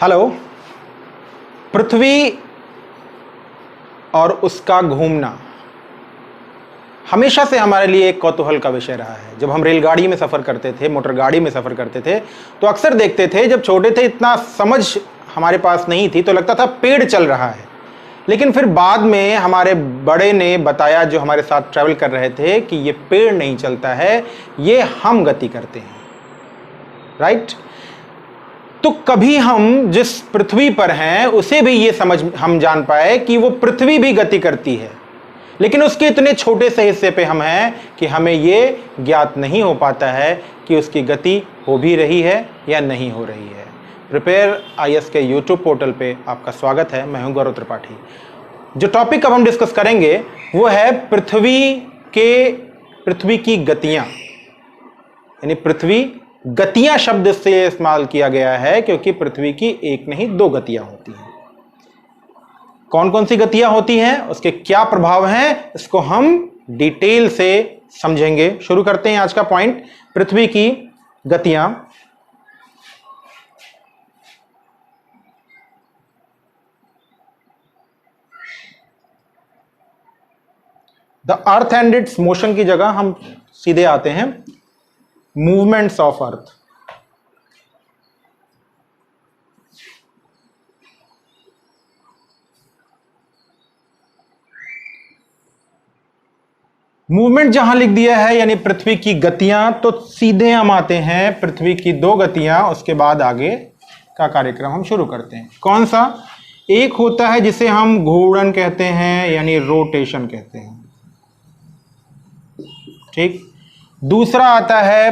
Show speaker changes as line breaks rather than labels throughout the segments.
Hello. पृथ्वी और उसका घूमना हमेशा से हमारे लिए एक कौतूहल का विषय रहा है। जब हम रेलगाड़ी में सफ़र करते थे, मोटर गाड़ी में सफ़र करते थे, तो अक्सर देखते थे, जब छोटे थे इतना समझ हमारे पास नहीं थी तो लगता था पेड़ चल रहा है। लेकिन फिर बाद में हमारे बड़े ने बताया, जो हमारे साथ ट्रैवल कर रहे थे, कि ये पेड़ नहीं चलता है, ये हम गति करते हैं। राइट? तो कभी हम जिस पृथ्वी पर हैं उसे भी ये समझ हम जान पाए कि वो पृथ्वी भी गति करती है, लेकिन उसके इतने छोटे से हिस्से पे हम हैं कि हमें ये ज्ञात नहीं हो पाता है कि उसकी गति हो भी रही है या नहीं हो रही है। प्रिपेयर आईएएस के यूट्यूब पोर्टल पे आपका स्वागत है। मैं हूं गौरव त्रिपाठी। जो टॉपिक अब हम डिस्कस करेंगे वो है पृथ्वी की गतियां। यानी पृथ्वी गतियां शब्द से इस्तेमाल किया गया है क्योंकि पृथ्वी की एक नहीं दो गतियां होती हैं। कौन कौन सी गतियां होती हैं, उसके क्या प्रभाव हैं, इसको हम डिटेल से समझेंगे। शुरू करते हैं आज का पॉइंट, पृथ्वी की गतियां। The earth and its motion की जगह हम सीधे आते हैं मूवमेंट्स ऑफ अर्थ। मूवमेंट जहां लिख दिया है यानी पृथ्वी की गतियां, तो सीधे हम आते हैं पृथ्वी की दो गतियां, उसके बाद आगे का कार्यक्रम हम शुरू करते हैं। कौन सा? एक होता है जिसे हम घूर्णन कहते हैं, यानी रोटेशन कहते हैं। ठीक। दूसरा आता है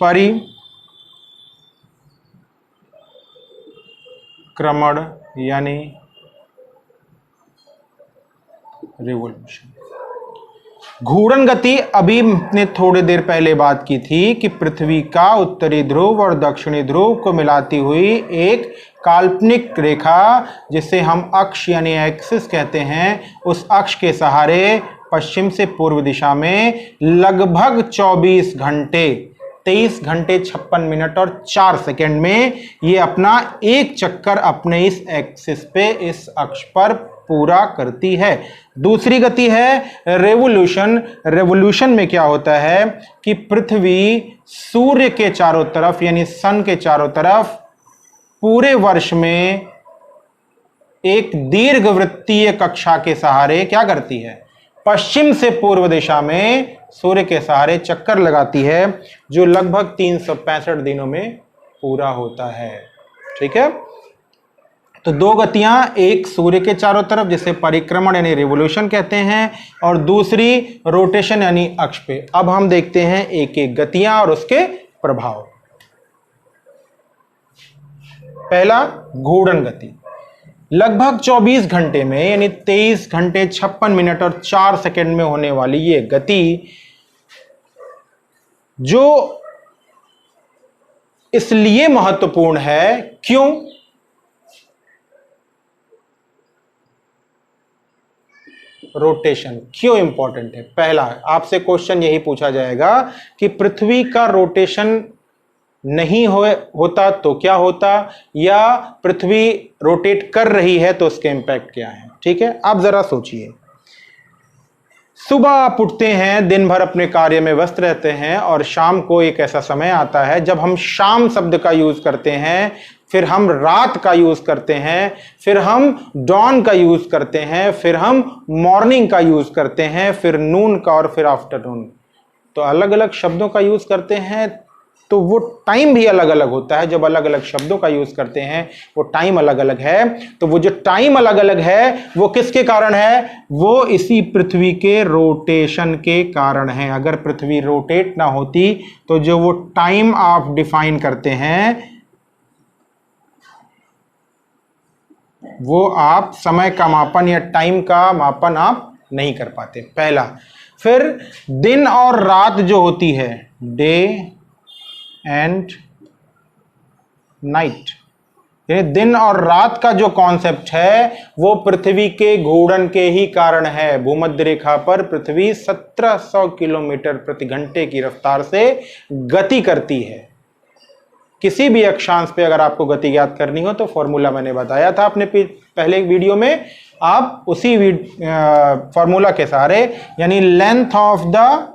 परिक्रमण यानी रिवॉल्यूशन। घूर्णन गति अभी हमने थोड़ी देर पहले बात की थी कि पृथ्वी का उत्तरी ध्रुव और दक्षिणी ध्रुव को मिलाती हुई एक काल्पनिक रेखा, जिसे हम अक्ष यानी एक्सिस कहते हैं, उस अक्ष के सहारे पश्चिम से पूर्व दिशा में लगभग 24 घंटे 23 घंटे 56 मिनट और 4 सेकेंड में ये अपना एक चक्कर अपने इस एक्सिस पे, इस अक्ष पर पूरा करती है। दूसरी गति है रेवोल्यूशन। रेवोल्यूशन में क्या होता है कि पृथ्वी सूर्य के चारों तरफ यानी सन के चारों तरफ पूरे वर्ष में एक दीर्घवृत्तीय कक्षा के सहारे क्या करती है? पश्चिम से पूर्व दिशा में सूर्य के सहारे चक्कर लगाती है, जो लगभग 365 दिनों में पूरा होता है। ठीक है? तो दो गतियां, एक सूर्य के चारों तरफ जिसे परिक्रमण यानी रिवोल्यूशन कहते हैं, और दूसरी रोटेशन यानी अक्ष पे। अब हम देखते हैं एक एक गतियां और उसके प्रभाव। पहला, घूर्णन गति। लगभग 24 घंटे में यानी 23 घंटे 56 मिनट और 4 सेकंड में होने वाली ये गति, जो इसलिए महत्वपूर्ण है, क्यों? रोटेशन क्यों इंपॉर्टेंट है? पहला, आपसे क्वेश्चन यही पूछा जाएगा कि पृथ्वी का रोटेशन नहीं होता तो क्या होता, या पृथ्वी रोटेट कर रही है तो उसके इंपैक्ट क्या है। ठीक है? आप जरा सोचिए, सुबह आप उठते हैं, दिन भर अपने कार्य में व्यस्त रहते हैं, और शाम को एक ऐसा समय आता है जब हम शाम शब्द का यूज करते हैं, फिर हम रात का यूज करते हैं, फिर हम डॉन का यूज करते हैं, फिर हम मॉर्निंग का यूज करते हैं, फिर नून का, और फिर आफ्टरनून। तो अलग अलग शब्दों का यूज करते हैं, तो वो टाइम भी अलग अलग होता है। जब अलग अलग शब्दों का यूज करते हैं वो टाइम अलग अलग है। तो वो जो टाइम अलग अलग है वो किसके कारण है? वो इसी पृथ्वी के रोटेशन के कारण है। अगर पृथ्वी रोटेट ना होती तो जो वो टाइम आप डिफाइन करते हैं, वो आप समय का मापन या टाइम का मापन आप नहीं कर पाते। पहला। फिर दिन और रात जो होती है, डे एंड नाइट, यानी दिन और रात का जो कॉन्सेप्ट है वो पृथ्वी के घूर्णन के ही कारण है। भूमध्य रेखा पर पृथ्वी 1700 किलोमीटर प्रति घंटे की रफ्तार से गति करती है। किसी भी अक्षांश पे अगर आपको गति ज्ञात करनी हो तो फॉर्मूला मैंने बताया था अपने पहले एक वीडियो में, आप उसी फॉर्मूला के सहारे, यानी length of the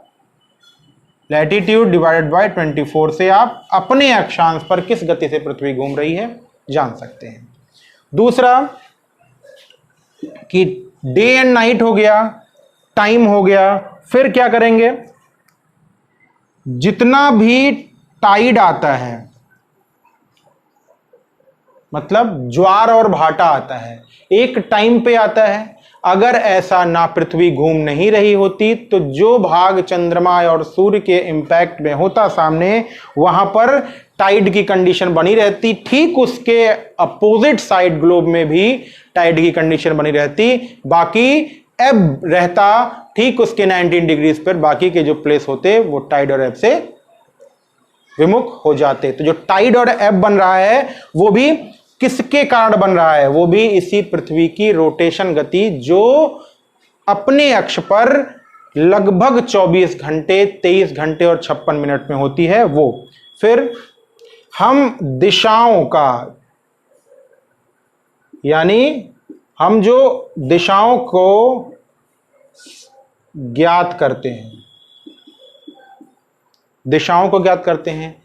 latitude divided by 24 से आप अपने अक्षांश पर किस गति से पृथ्वी घूम रही है जान सकते हैं। दूसरा कि डे एंड नाइट हो गया, टाइम हो गया, फिर क्या करेंगे, जितना भी टाइड आता है, मतलब ज्वार और भाटा आता है, एक टाइम पे आता है। अगर ऐसा ना पृथ्वी घूम नहीं रही होती तो जो भाग चंद्रमा और सूर्य के इंपैक्ट में होता सामने, वहां पर टाइड की कंडीशन बनी रहती। ठीक उसके अपोजिट साइड ग्लोब में भी टाइड की कंडीशन बनी रहती, बाकी एब रहता ठीक उसके 19 डिग्रीज पर। बाकी के जो प्लेस होते वो टाइड और एब से विमुख हो जाते। तो जो टाइड और एब बन रहा है वो भी किसके कारण बन रहा है, वो भी इसी पृथ्वी की रोटेशन गति, जो अपने अक्ष पर लगभग 24 घंटे, 23 घंटे और 56 मिनट में होती है वो। फिर हम दिशाओं का, यानी हम जो दिशाओं को ज्ञात करते हैं, दिशाओं को ज्ञात करते हैं।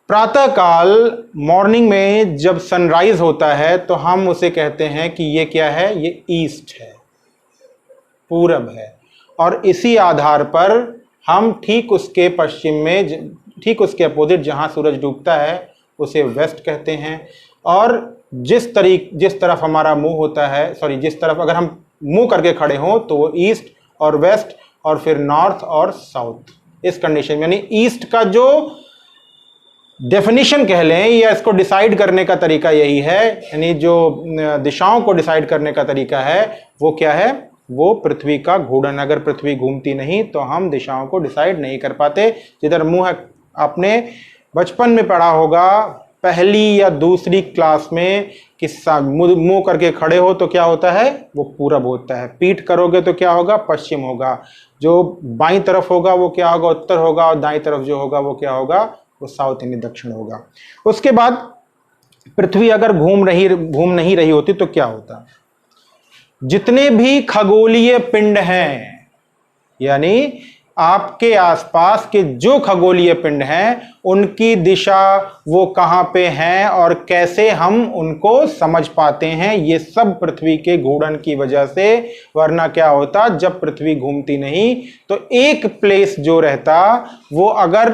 प्रातःकाल मॉर्निंग में जब सनराइज होता है तो हम उसे कहते हैं कि ये क्या है, ये ईस्ट है, पूरब है। और इसी आधार पर हम ठीक उसके पश्चिम में, ठीक उसके अपोजिट जहां सूरज डूबता है उसे वेस्ट कहते हैं। और जिस तरफ हमारा मुंह होता है, सॉरी, जिस तरफ अगर हम मुंह करके खड़े हों तो वो ईस्ट और वेस्ट और फिर नॉर्थ और साउथ, इस कंडीशन में। यानी ईस्ट का जो डेफिनेशन कह लें या इसको डिसाइड करने का तरीका यही है, यानी जो दिशाओं को डिसाइड करने का तरीका है वो क्या है, वो पृथ्वी का घूर्णन। अगर पृथ्वी घूमती नहीं तो हम दिशाओं को डिसाइड नहीं कर पाते। जिधर मुंह है, आपने बचपन में पढ़ा होगा पहली या दूसरी क्लास में कि मुंह करके खड़े हो तो क्या होता है, वो पूरब होता है। पीठ करोगे तो क्या होगा, पश्चिम होगा। जो बाईं तरफ होगा वो क्या होगा, उत्तर होगा। और दाईं तरफ जो होगा वो क्या होगा, वो साउथ यानी दक्षिण होगा। उसके बाद पृथ्वी अगर घूम नहीं रही होती तो क्या होता, जितने भी खगोलीय पिंड हैं, यानी आपके आसपास के जो खगोलीय पिंड हैं, उनकी दिशा वो कहां पे हैं और कैसे हम उनको समझ पाते हैं, ये सब पृथ्वी के घूर्णन की वजह से। वरना क्या होता, जब पृथ्वी घूमती नहीं तो एक प्लेस जो रहता वो अगर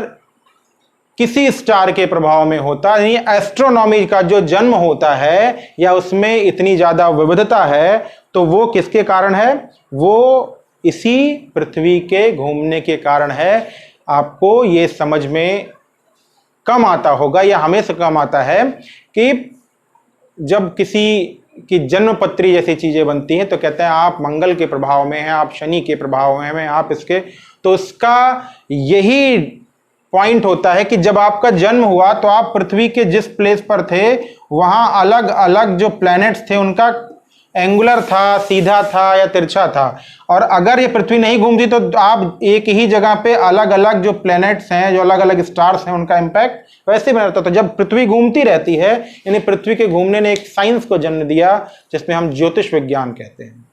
किसी स्टार के प्रभाव में होता, यानी एस्ट्रोनॉमी का जो जन्म होता है या उसमें इतनी ज्यादा विविधता है, तो वो किसके कारण है, वो इसी पृथ्वी के घूमने के कारण है। आपको ये समझ में कम आता होगा या हमें से कम आता है कि जब किसी की जन्मपत्री जैसी चीजें बनती हैं तो कहते हैं आप मंगल के प्रभाव में हैं, आप शनि के प्रभाव में हैं, आप इसके। तो उसका यही पॉइंट होता है कि जब आपका जन्म हुआ तो आप पृथ्वी के जिस प्लेस पर थे वहां अलग अलग जो प्लैनेट्स थे उनका एंगुलर था, सीधा था या तिरछा था। और अगर ये पृथ्वी नहीं घूमती तो आप एक ही जगह पे अलग अलग जो प्लैनेट्स हैं, जो अलग अलग स्टार्स हैं, उनका इंपैक्ट वैसे बना रहता था। जब पृथ्वी घूमती रहती है, यानी पृथ्वी के घूमने ने एक साइंस को जन्म दिया जिसमें हम ज्योतिष विज्ञान कहते हैं।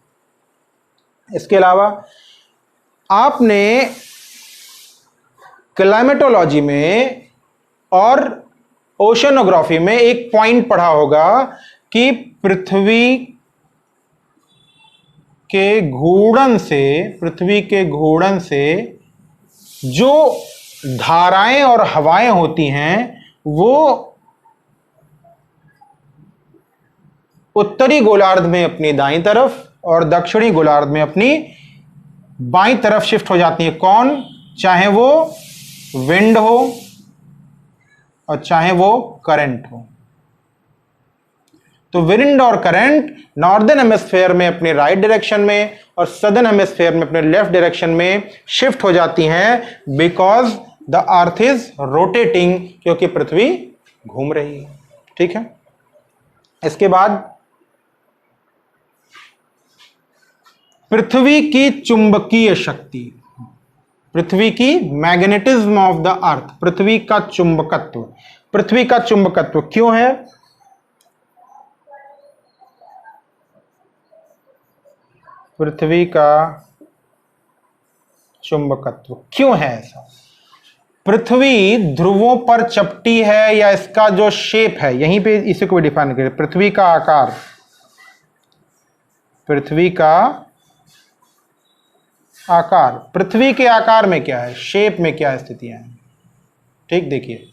इसके अलावा आपने क्लाइमेटोलॉजी में और ओशनोग्राफी में एक पॉइंट पढ़ा होगा कि पृथ्वी के घूर्णन से जो धाराएं और हवाएं होती हैं वो उत्तरी गोलार्ध में अपनी दाईं तरफ और दक्षिणी गोलार्ध में अपनी बाईं तरफ शिफ्ट हो जाती हैं। कौन, चाहे वो विंड हो और चाहे वो करंट हो। तो विंड और करंट नॉर्दर्न हेमिस्फीयर में अपने राइट डायरेक्शन में और सदर्न हेमिस्फीयर में अपने लेफ्ट डायरेक्शन में शिफ्ट हो जाती हैं, because the earth is rotating, क्योंकि पृथ्वी घूम रही है। ठीक है। इसके बाद पृथ्वी की चुंबकीय शक्ति, पृथ्वी की मैग्नेटिज्म ऑफ द अर्थ, पृथ्वी का चुंबकत्व। पृथ्वी का चुंबकत्व क्यों है? पृथ्वी का चुंबकत्व क्यों है ऐसा? पृथ्वी ध्रुवों पर चपटी है या इसका जो शेप है, यहीं पे इसे को डिफाइन करें, पृथ्वी का आकार, पृथ्वी का आकार, पृथ्वी के आकार में क्या है, शेप में क्या स्थितियां हैं? ठीक, देखिए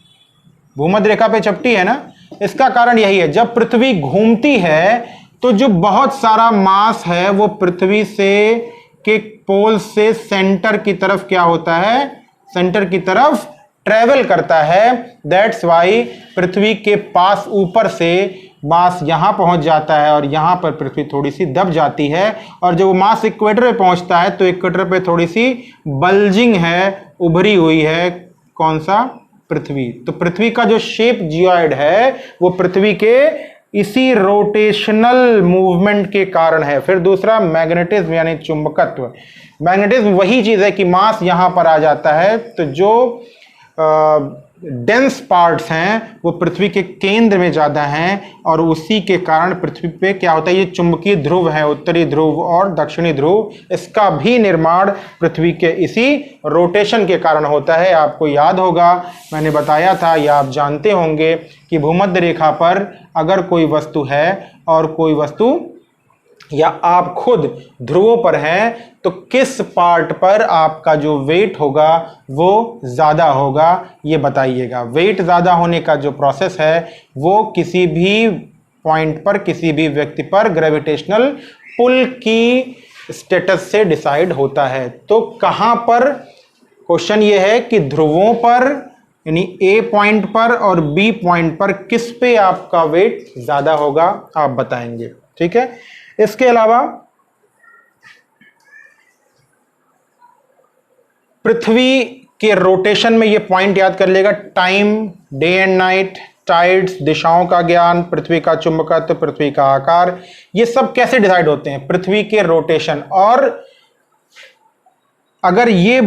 भूमध्य रेखा पे चपटी है ना, इसका कारण यही है, जब पृथ्वी घूमती है तो जो बहुत सारा मास है वो पृथ्वी से के पोल से सेंटर की तरफ क्या होता है, सेंटर की तरफ ट्रेवल करता है। दैट्स वाई पृथ्वी के पास ऊपर से मास यहां पहुंच जाता है और यहां पर पृथ्वी थोड़ी सी दब जाती है, और जब वो मास इक्वेटर पे पहुंचता है तो इक्वेटर पे थोड़ी सी बल्जिंग है, उभरी हुई है, कौन सा, पृथ्वी। तो पृथ्वी का जो शेप जियोइड है वो पृथ्वी के इसी रोटेशनल मूवमेंट के कारण है। फिर दूसरा मैग्नेटिज्म यानी चुंबकत्व। मैग्नेटिज्म वही चीज है कि मास यहां पर आ जाता है तो जो डेंस पार्ट्स हैं वो पृथ्वी के केंद्र में ज्यादा हैं, और उसी के कारण पृथ्वी पे क्या होता है, ये चुंबकीय ध्रुव है, उत्तरी ध्रुव और दक्षिणी ध्रुव, इसका भी निर्माण पृथ्वी के इसी रोटेशन के कारण होता है। आपको याद होगा मैंने बताया था या आप जानते होंगे कि भूमध्य रेखा पर अगर कोई वस्तु है और कोई वस्तु या आप खुद ध्रुवों पर हैं तो किस पार्ट पर आपका जो वेट होगा वो ज्यादा होगा, ये बताइएगा। वेट ज्यादा होने का जो प्रोसेस है वो किसी भी पॉइंट पर, किसी भी व्यक्ति पर ग्रेविटेशनल पुल की स्टेटस से डिसाइड होता है। तो कहां पर, क्वेश्चन ये है कि ध्रुवों पर यानी ए पॉइंट पर और बी पॉइंट पर किस पे आपका वेट ज्यादा होगा, आप बताएंगे। ठीक है, इसके अलावा पृथ्वी के रोटेशन में ये पॉइंट याद कर लेगा, time, day and night, tides, दिशाओं का ज्ञान, पृथ्वी का चुंबकत्व, पृथ्वी का आकार, ये सब कैसे डिसाइड होते हैं, पृथ्वी के रोटेशन। और अगर ये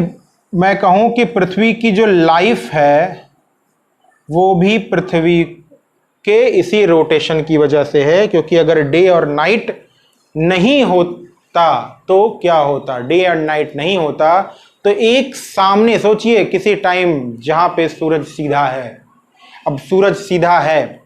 मैं कहूं कि पृथ्वी की जो लाइफ है वो भी पृथ्वी के इसी रोटेशन की वजह से है, क्योंकि अगर डे और नाइट नहीं होता तो क्या होता, डे एंड नाइट नहीं होता तो एक सामने सोचिए किसी टाइम जहां पे सूरज सीधा है, अब सूरज सीधा है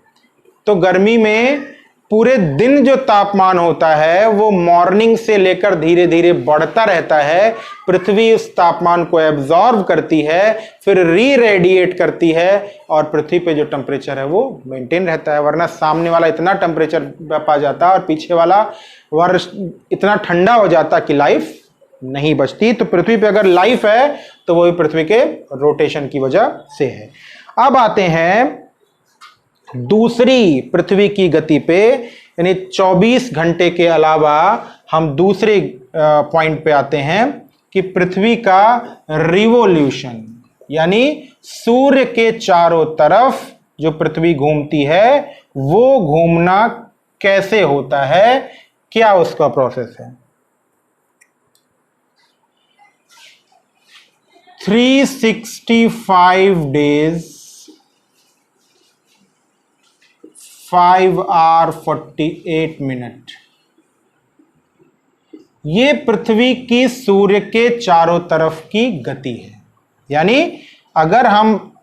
तो गर्मी में पूरे दिन जो तापमान होता है वो मॉर्निंग से लेकर धीरे धीरे बढ़ता रहता है। पृथ्वी उस तापमान को एब्जॉर्ब करती है, फिर री रेडिएट करती है, और पृथ्वी पे जो टेम्परेचर है वो मेंटेन रहता है। वरना सामने वाला इतना टेम्परेचर पा जाता और पीछे वाला वर्ष इतना ठंडा हो जाता कि लाइफ नहीं बचती। तो पृथ्वी पे अगर लाइफ है तो वो भी पृथ्वी के रोटेशन की वजह से है। अब आते हैं दूसरी पृथ्वी की गति पे, यानी 24 घंटे के अलावा हम दूसरे पॉइंट पे आते हैं कि पृथ्वी का रिवोल्यूशन, यानी सूर्य के चारों तरफ जो पृथ्वी घूमती है वो घूमना कैसे होता है, क्या उसका प्रोसेस है। 365 days 5 hours 48 minutes, ये पृथ्वी की सूर्य के चारों तरफ की गति है। यानी अगर हम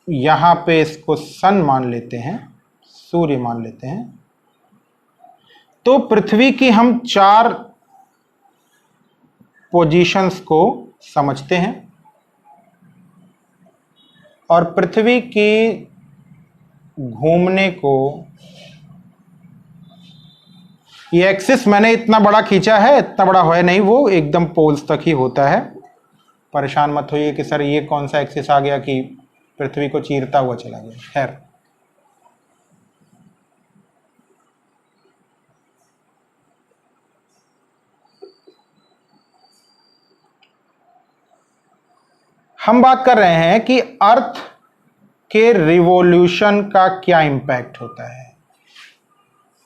यहां पे इसको सन मान लेते हैं, सूर्य मान लेते हैं, तो पृथ्वी की हम 4 पोजीशंस को समझते हैं, और पृथ्वी की घूमने को, ये एक्सिस मैंने इतना बड़ा खींचा है, इतना बड़ा है नहीं, वो एकदम पोल्स तक ही होता है। परेशान मत होइए कि सर ये कौन सा एक्सिस आ गया कि पृथ्वी को चीरता हुआ चला गया। खैर, हम बात कर रहे हैं कि अर्थ के रिवॉल्यूशन का क्या इंपैक्ट होता है।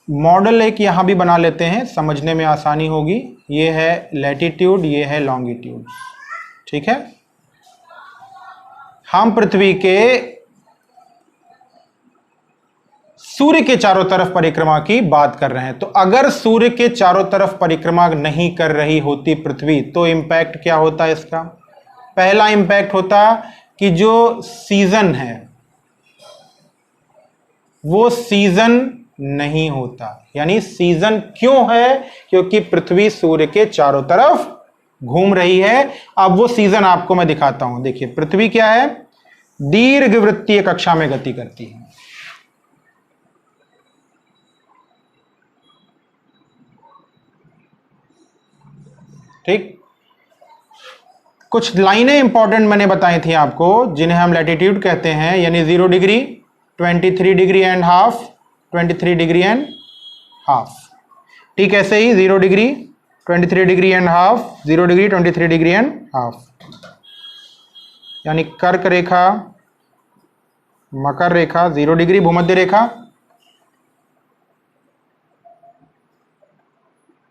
मॉडल एक यहां भी बना लेते हैं, समझने में आसानी होगी। ये है लैटिट्यूड, ये है लॉन्गिट्यूड। ठीक है, हम पृथ्वी के सूर्य के चारों तरफ परिक्रमा की बात कर रहे हैं। तो अगर सूर्य के चारों तरफ परिक्रमा नहीं कर रही होती पृथ्वी तो इंपैक्ट क्या होता है इसका? पहला इंपैक्ट होता कि जो सीजन है वो सीजन नहीं होता। यानी सीजन क्यों है? क्योंकि पृथ्वी सूर्य के चारों तरफ घूम रही है। अब वो सीजन आपको मैं दिखाता हूं। देखिए, पृथ्वी क्या है? दीर्घवृत्तीय कक्षा में गति करती है। ठीक, कुछ लाइनें इंपॉर्टेंट मैंने बताई थी आपको, जिन्हें हम लैटिट्यूड कहते हैं, यानी 0 degree, 23 degree and half, 23 degree and half. ठीक, ऐसे ही 0 degree, 23 degree and half, 0 degree, 23 degree and half. यानी कर्क रेखा, मकर रेखा, 0 डिग्री भूमध्य रेखा।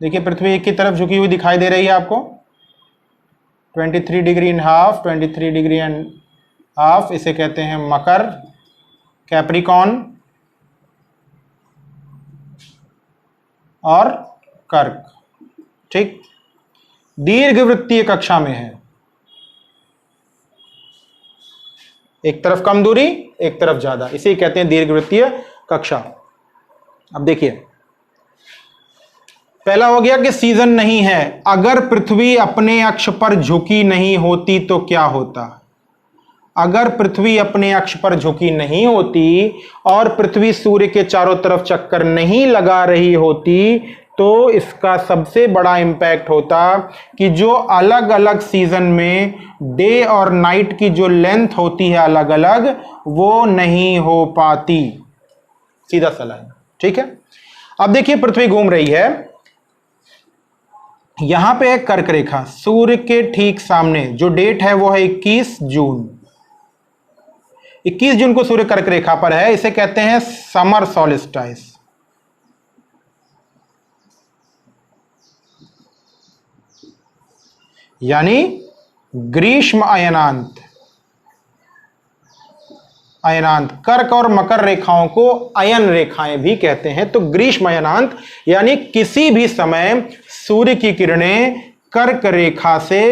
देखिए, पृथ्वी एक की तरफ झुकी हुई दिखाई दे रही है आपको। 23 degree and half, 23 degree and half, इसे कहते हैं मकर, कैप्रिकॉन और कर्क। ठीक, दीर्घवृत्तीय कक्षा में है, एक तरफ कम दूरी, एक तरफ ज्यादा, इसे कहते हैं दीर्घवृत्तीय कक्षा। अब देखिए, पहला हो गया कि सीजन नहीं है। अगर पृथ्वी अपने अक्ष पर झुकी नहीं होती तो क्या होता? अगर पृथ्वी अपने अक्ष पर झुकी नहीं होती और पृथ्वी सूर्य के चारों तरफ चक्कर नहीं लगा रही होती तो इसका सबसे बड़ा इंपैक्ट होता कि जो अलग अलग सीजन में डे और नाइट की जो लेंथ होती है अलग अलग, वो नहीं हो पाती। सीधा सा लाइन। ठीक है, अब देखिए, पृथ्वी घूम रही है, यहां पे है कर्क रेखा, सूर्य के ठीक सामने जो डेट है वो है 21 जून। 21 जून को सूर्य कर्क रेखा पर है, इसे कहते हैं समर सॉलिस्टाइस। यानी ग्रीष्म अयनांत। अयनांत, कर्क और मकर रेखाओं को अयन रेखाएं भी कहते हैं। तो ग्रीष्म अयनांत यानी किसी भी समय सूर्य की किरणें कर्क रेखा से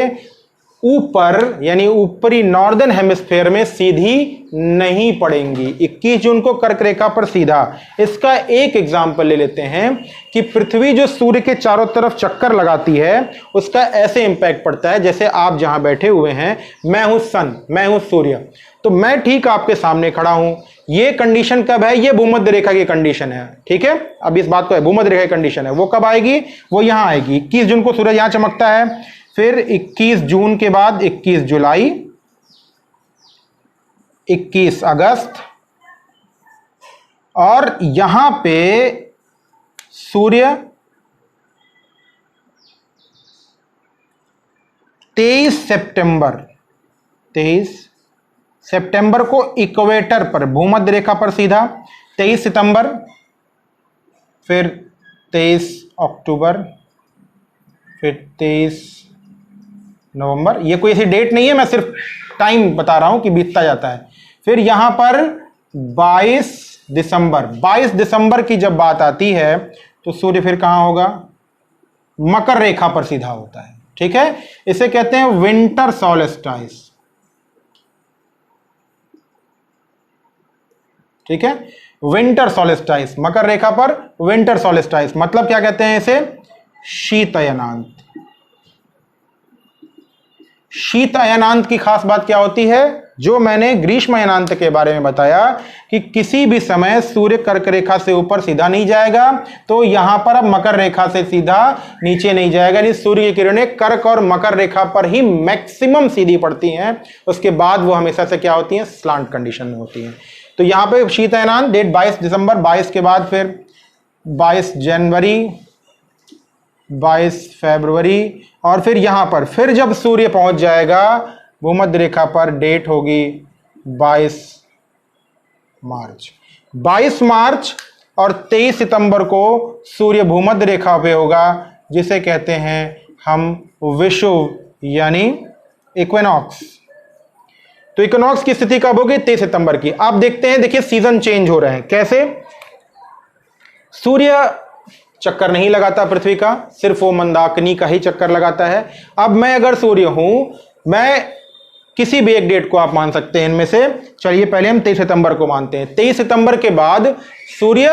ऊपर यानी ऊपरी नॉर्दर्न हेमिस्फेयर में सीधी नहीं पड़ेंगी। 21 जून को कर्क रेखा पर सीधा। इसका एक एग्जांपल ले लेते हैं कि पृथ्वी जो सूर्य के चारों तरफ चक्कर लगाती है उसका ऐसे इंपैक्ट पड़ता है जैसे आप जहां बैठे हुए हैं, मैं हूं सन, मैं हूं सूर्य, तो मैं ठीक आपके सामने खड़ा हूं। ये कंडीशन कब है? ये भूमध्य रेखा की कंडीशन है। ठीक है, अब इस बात को है, भूमध्य रेखा की कंडीशन है, वो कब आएगी? वो यहां आएगी। 21 जून को सूरज यहां चमकता है, फिर 21 जून के बाद 21 जुलाई, 21 अगस्त, और यहां पे सूर्य 23 सितंबर को इक्वेटर पर, भूमध्य रेखा पर सीधा, 23 सितंबर, फिर 23 अक्टूबर, फिर 23 नवंबर। ये कोई ऐसी डेट नहीं है, मैं सिर्फ टाइम बता रहा हूं कि बीतता जाता है। फिर यहां पर 22 दिसंबर की जब बात आती है तो सूर्य फिर कहां होगा? मकर रेखा पर सीधा होता है। ठीक है, इसे कहते हैं विंटर सॉलिस्टाइस। ठीक है, विंटर सॉलिस्टाइस, मकर रेखा पर विंटर सॉलिस्टाइस, मतलब क्या कहते हैं इसे? शीत अयनांत। शीत अयनांत की खास बात क्या होती है? जो मैंने ग्रीष्म अयनांत के बारे में बताया कि किसी भी समय सूर्य कर्क रेखा से ऊपर सीधा नहीं जाएगा, तो यहां पर अब मकर रेखा से सीधा नीचे नहीं जाएगा, यानी सूर्य की किरणें कर्क और मकर रेखा पर ही मैक्सिमम सीधी पड़ती हैं। उसके बाद वो हमेशा से क्या होती हैं? स्लांट कंडीशन में होती हैं। तो यहां पे शीत अयनांत डेट 22 दिसंबर, 22 के बाद फिर 22 जनवरी, 22 फरवरी, और फिर यहां पर फिर जब सूर्य पहुंच जाएगा भूमध्य रेखा पर, डेट होगी 22 मार्च। 22 मार्च और 23 सितंबर को सूर्य भूमध्य रेखा पे होगा, जिसे कहते हैं हम विषुव यानी इक्विनॉक्स। तो इक्विनॉक्स की स्थिति कब होगी? 23 सितंबर की। आप देखते हैं, देखिए सीजन चेंज हो रहे हैं कैसे। सूर्य चक्कर नहीं लगाता पृथ्वी का, सिर्फ वो मंदाकिनी का ही चक्कर लगाता है। अब मैं अगर सूर्य हूं, मैं किसी भी एक डेट को आप मान सकते हैं इनमें से। चलिए पहले हम 23 सितंबर को मानते हैं। 23 सितंबर के बाद सूर्य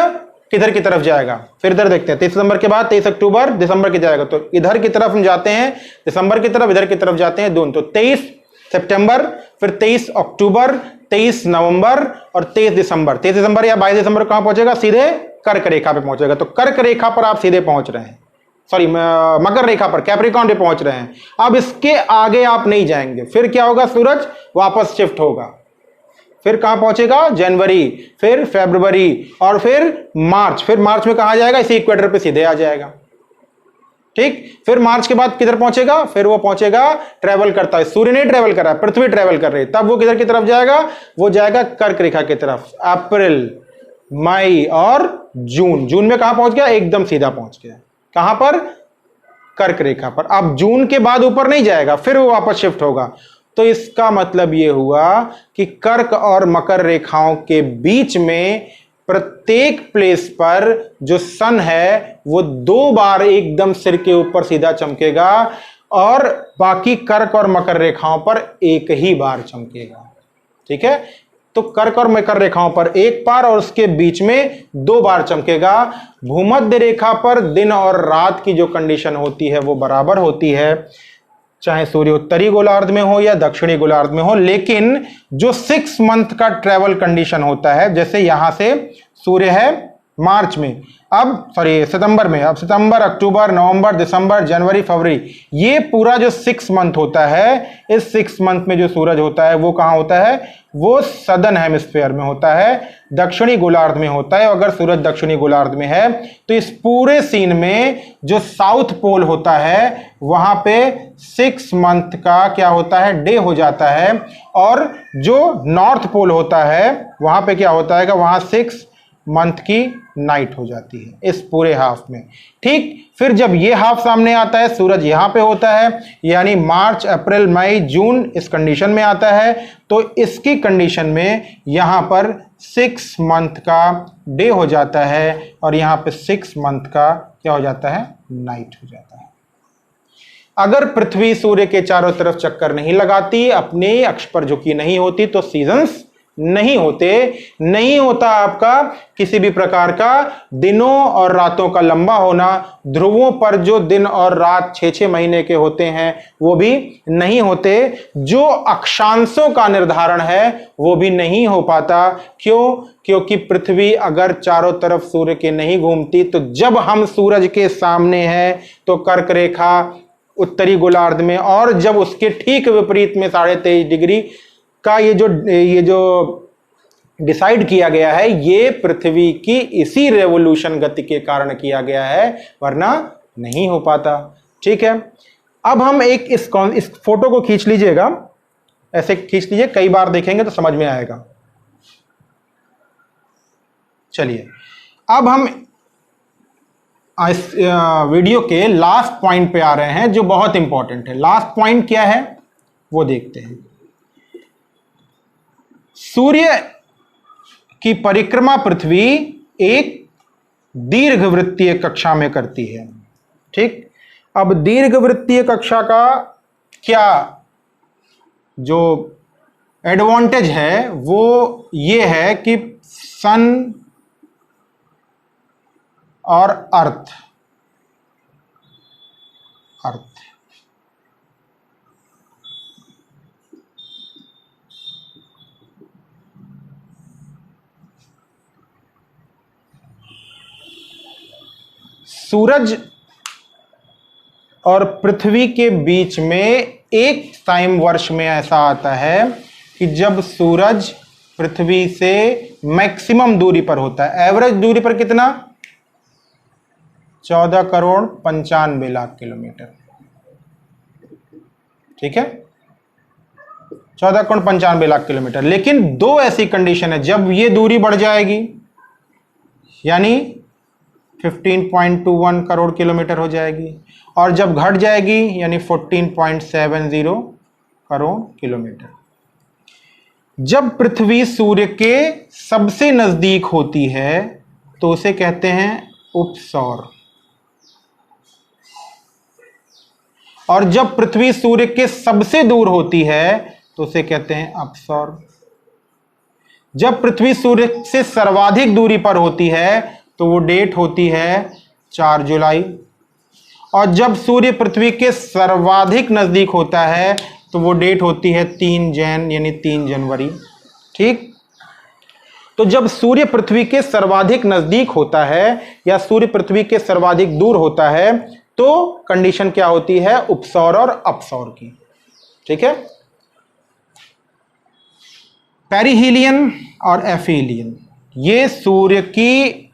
किधर की तरफ जाएगा? फिर इधर देखते हैं। 23 सितंबर के बाद 23 अक्टूबर दिसंबर की जाएगा, तो इधर की तरफ हम जाते हैं, दिसंबर की तरफ, इधर की तरफ जाते हैं दोनों। तो 23 सितंबर, फिर 23 अक्टूबर, 23 नवंबर और 23 दिसंबर। 23 दिसंबर या 22 दिसंबर कहां पहुंचेगा? सीधे कर्क रेखा पे पहुंचेगा। तो कर्क रेखा पर आप सीधे पहुंच रहे हैं, सॉरी मकर रेखा पर, कैप्रिकॉर्न पे पहुंच रहे हैं। अब इसके आगे आप नहीं जाएंगे। फिर क्या होगा? सूरज वापस शिफ्ट होगा। फिर कहां पहुंचेगा? जनवरी, फिर फरवरी और फिर मार्च। फिर मार्च में कहां जाएगा? इसी इक्वेटर पे सीधे आ जाएगा। ठीक, फिर मार्च के बाद किधर पहुंचेगा? फिर वो पहुंचेगा, ट्रेवल करता है, सूर्य नहीं ट्रेवल कर रहा है, पृथ्वी ट्रेवल कर रही है। तब वो किधर की तरफ जाएगा? वो जाएगा कर्क रेखा की तरफ। अप्रैल, मई और जून। जून में कहां पहुंच गया? एकदम सीधा पहुंच गया। कहां पर? कर्क रेखा पर। अब जून के बाद ऊपर नहीं जाएगा, फिर वो वापस शिफ्ट होगा। तो इसका मतलब यह हुआ कि कर्क और मकर रेखाओं के बीच में प्रत्येक प्लेस पर जो सन है वो 2 बार एकदम सिर के ऊपर सीधा चमकेगा और बाकी कर्क और मकर रेखाओं पर एक ही बार चमकेगा। ठीक है, तो कर्क और मकर रेखाओं पर एक बार और उसके बीच में 2 बार चमकेगा। भूमध्य रेखा पर दिन और रात की जो कंडीशन होती है वो बराबर होती है, चाहे सूर्य उत्तरी गोलार्ध में हो या दक्षिणी गोलार्ध में हो। लेकिन जो 6 मंथ का ट्रेवल कंडीशन होता है, जैसे यहां से सूर्य है मार्च में, अब सॉरी सितंबर में, अब सितंबर, अक्टूबर, नवंबर, दिसंबर, जनवरी, फरवरी, ये पूरा जो 6 मंथ होता है, इस 6 मंथ में जो सूरज होता है वो कहां होता है? वो सदर्न हेमिस्फीयर में होता है, दक्षिणी गोलार्ध में होता है। अगर सूरज दक्षिणी गोलार्ध में है तो इस पूरे सीन में जो साउथ पोल होता है वहां पे 6 मंथ का क्या होता है? डे हो जाता है। और जो नॉर्थ पोल होता है वहां पे क्या होता है? वहां 6 मंथ की नाइट हो जाती है इस पूरे हाफ में। ठीक, फिर जब ये हाफ सामने आता है, सूरज यहां पे होता है, यानी मार्च, अप्रैल, मई, जून इस कंडीशन में आता है, तो इसकी कंडीशन में यहां पर 6 मंथ का डे हो जाता है और यहां पे 6 मंथ का क्या हो जाता है? नाइट हो जाता है। अगर पृथ्वी सूर्य के चारों तरफ चक्कर नहीं लगाती, अपने अक्ष पर झुकी नहीं होती, तो सीजन्स नहीं होते। नहीं होता आपका किसी भी प्रकार का दिनों और रातों का लंबा होना। ध्रुवों पर जो दिन और रात 6-6 महीने के होते हैं वो भी नहीं होते। जो अक्षांशों का निर्धारण है वो भी नहीं हो पाता। क्यों? क्योंकि पृथ्वी अगर चारों तरफ सूर्य के नहीं घूमती, तो जब हम सूरज के सामने हैं तो कर्क रेखा उत्तरी गोलार्ध में, और जब उसके ठीक विपरीत में 23.5 डिग्री का ये जो डिसाइड किया गया है, ये पृथ्वी की इसी रेवोल्यूशन गति के कारण किया गया है, वरना नहीं हो पाता। ठीक है, अब हम एक इस फोटो को खींच लीजिएगा, ऐसे खींच लीजिए, कई बार देखेंगे तो समझ में आएगा। चलिए, अब हम इस वीडियो के लास्ट पॉइंट पे आ रहे हैं जो बहुत इंपॉर्टेंट है। लास्ट पॉइंट क्या है वो देखते हैं। सूर्य की परिक्रमा पृथ्वी एक दीर्घवृत्तीय कक्षा में करती है। ठीक, अब दीर्घवृत्तीय कक्षा का क्या जो एडवांटेज है वो ये है कि सन और अर्थ सूरज और पृथ्वी के बीच में एक टाइम वर्ष में ऐसा आता है कि जब सूरज पृथ्वी से मैक्सिमम दूरी पर होता है। एवरेज दूरी पर कितना? 14,95,00,000 किलोमीटर। ठीक है, 14,95,00,000 किलोमीटर। लेकिन 2 ऐसी कंडीशन है, जब ये दूरी बढ़ जाएगी यानी 15.21 करोड़ किलोमीटर हो जाएगी, और जब घट जाएगी यानी 14.70 करोड़ किलोमीटर। जब पृथ्वी सूर्य के सबसे नजदीक होती है तो उसे कहते हैं उपसौर, और जब पृथ्वी सूर्य के सबसे दूर होती है तो उसे कहते हैं अपसौर। जब पृथ्वी सूर्य से सर्वाधिक दूरी पर होती है तो वो डेट होती है 4 जुलाई, और जब सूर्य पृथ्वी के सर्वाधिक नजदीक होता है तो वो डेट होती है 3 जैन यानी 3 जनवरी। ठीक, तो जब सूर्य पृथ्वी के सर्वाधिक नजदीक होता है या सूर्य पृथ्वी के सर्वाधिक दूर होता है तो कंडीशन क्या होती है, उपसौर और अपसौर की। ठीक है, पेरिहीलियन और एफिलियन, ये सूर्य की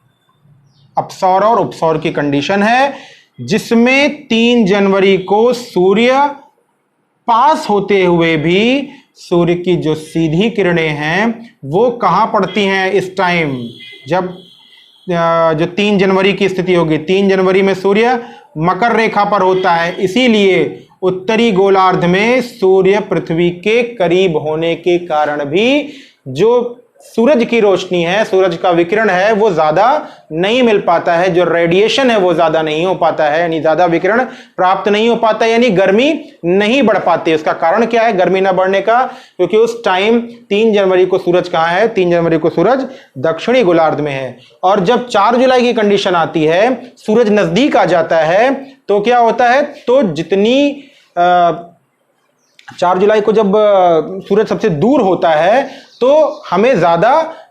अपसौर और उपसौर की कंडीशन है, जिसमें 3 जनवरी को सूर्य पास होते हुए भी सूर्य की जो सीधी किरणें हैं वो कहां पड़ती हैं इस टाइम, जब जो 3 जनवरी की स्थिति होगी, 3 जनवरी में सूर्य मकर रेखा पर होता है, इसीलिए उत्तरी गोलार्ध में सूर्य पृथ्वी के करीब होने के कारण भी जो सूरज की रोशनी है, सूरज का विकिरण है, वो ज्यादा नहीं मिल पाता है, जो रेडिएशन है वो ज्यादा नहीं हो पाता है, यानी ज्यादा विकिरण प्राप्त नहीं हो पाता, यानी गर्मी नहीं बढ़ पाती। उसका कारण क्या है गर्मी ना बढ़ने का, क्योंकि उस टाइम 3 जनवरी को सूरज कहां है, 3 जनवरी को सूरज दक्षिणी गोलार्ध में है। और जब 4 जुलाई की कंडीशन आती है, सूरज नजदीक आ जाता है, तो क्या होता है, तो जितनी 4 जुलाई को जब सूरज सबसे दूर होता है तो हमें ज्यादा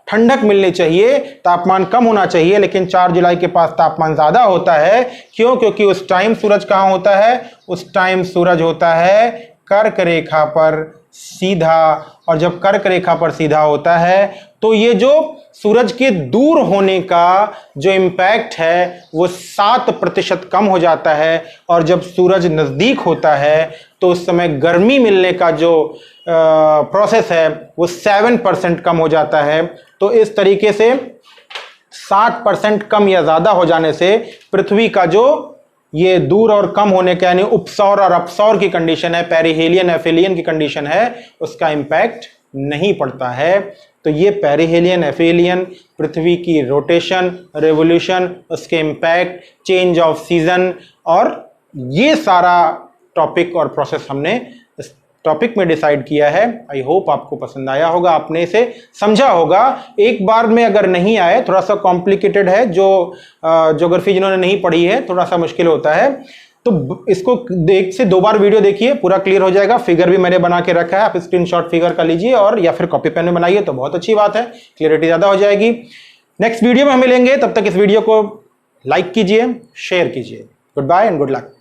ठंडक मिलनी चाहिए, तापमान कम होना चाहिए, लेकिन 4 जुलाई के पास तापमान ज्यादा होता है। क्यों? क्योंकि उस टाइम सूरज कहां होता है, उस टाइम सूरज होता है कर्क रेखा पर सीधा, और जब कर्क रेखा पर सीधा होता है तो ये जो सूरज के दूर होने का जो इम्पैक्ट है वो 7% कम हो जाता है, और जब सूरज नजदीक होता है तो उस समय गर्मी मिलने का जो प्रोसेस है वो 7% कम हो जाता है। तो इस तरीके से 60% कम या ज्यादा हो जाने से पृथ्वी का जो ये दूर और कम होने का यानी उपसौर और अपसौर की कंडीशन है, पेरिहेलियन एफिलियन की कंडीशन है, उसका इंपैक्ट नहीं पड़ता है। तो ये पेरिहेलियन एफिलियन, पृथ्वी की रोटेशन, रेवोल्यूशन, उसके इंपैक्ट, चेंज ऑफ सीजन, और ये सारा टॉपिक और प्रोसेस हमने इस टॉपिक में डिसाइड किया है। आई होप आपको पसंद आया होगा, आपने इसे समझा होगा। एक बार में अगर नहीं आए, थोड़ा सा कॉम्प्लिकेटेड है, जो ज्योग्राफी जिन्होंने नहीं पढ़ी है थोड़ा सा मुश्किल होता है, तो इसको 1 से 2 बार वीडियो देखिए, पूरा क्लियर हो जाएगा। फिगर भी मैंने बना के रखा है, आप स्क्रीनशॉट फिगर का लीजिए और या फिर कॉपी पेन में बनाइए तो बहुत अच्छी बात है, क्लियरिटी ज्यादा हो जाएगी। नेक्स्ट वीडियो में हम मिलेंगे, तब तक इस वीडियो को लाइक कीजिए, शेयर कीजिए। Good bye and good luck.